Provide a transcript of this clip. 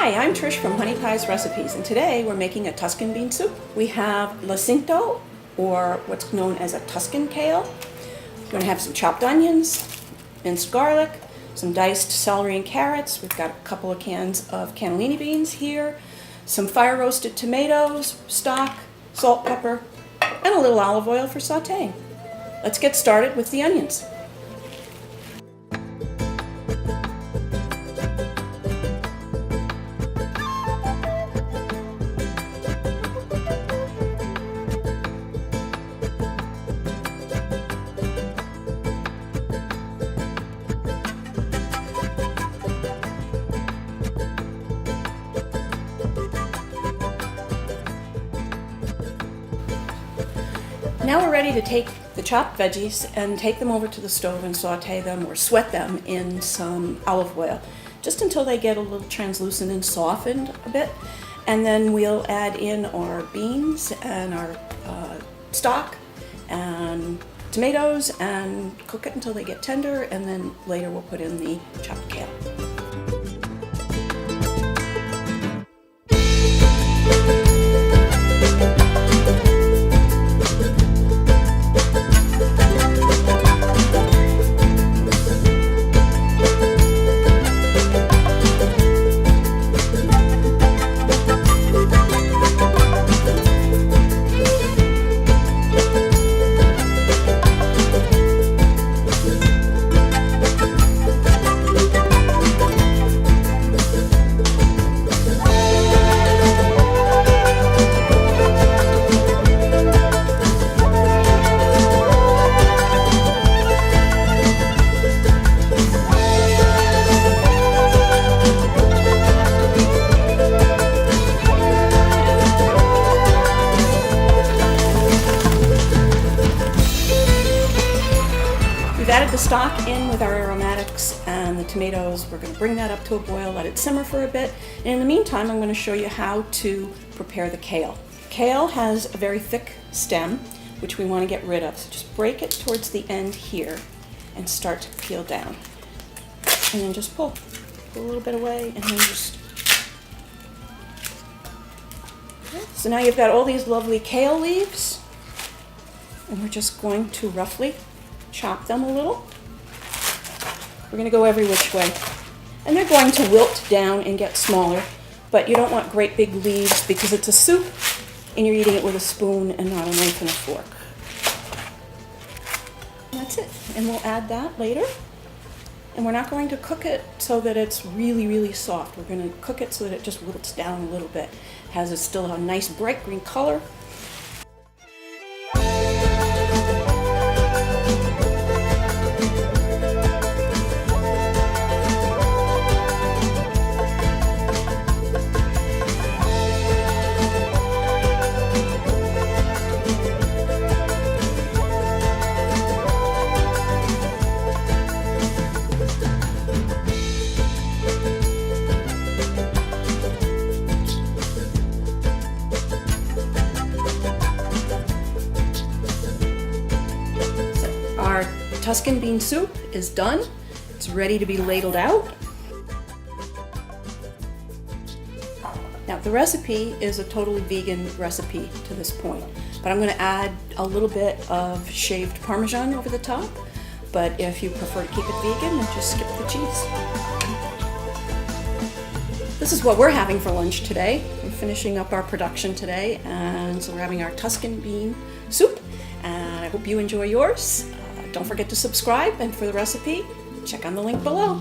Hi, I'm Trish from Honey Pie's Recipes, and today we're making a Tuscan bean soup. We have Lacinto, or what's known as a Tuscan Kale. We're going to have some chopped onions, minced garlic, some diced celery and carrots. We've got a couple of cans of cannellini beans here, some fire roasted tomatoes, stock, salt, pepper, and a little olive oil for sauteing. Let's get started with the onions. Now we're ready to take the chopped veggies and take them over to the stove and saute them or sweat them in some olive oil, just until they get a little translucent and softened a bit. And then we'll add in our beans and our stock and tomatoes and cook it until they get tender, and then later we'll put in the chopped kale. We've added the stock in with our aromatics and the tomatoes. We're going to bring that up to a boil, let it simmer for a bit. And in the meantime, I'm going to show you how to prepare the kale. Kale has a very thick stem, which we want to get rid of. So just break it towards the end here and start to peel down. And then just pull a little bit away, and then just... Okay. So now you've got all these lovely kale leaves, and we're just going to roughly chop them a little. We're going to go every which way. And they're going to wilt down and get smaller, but you don't want great big leaves because it's a soup and you're eating it with a spoon and not a knife and a fork. And that's it. And we'll add that later. And we're not going to cook it so that it's really, really soft. We're going to cook it so that it just wilts down a little bit. It has still a nice bright green color. Our Tuscan bean soup is done. It's ready to be ladled out. Now the recipe is a totally vegan recipe to this point, but I'm going to add a little bit of shaved Parmesan over the top. But if you prefer to keep it vegan, then just skip the cheese. This is what we're having for lunch today. We're finishing up our production today, and so we're having our Tuscan bean soup, and I hope you enjoy yours. Don't forget to subscribe, and for the recipe, check on the link below.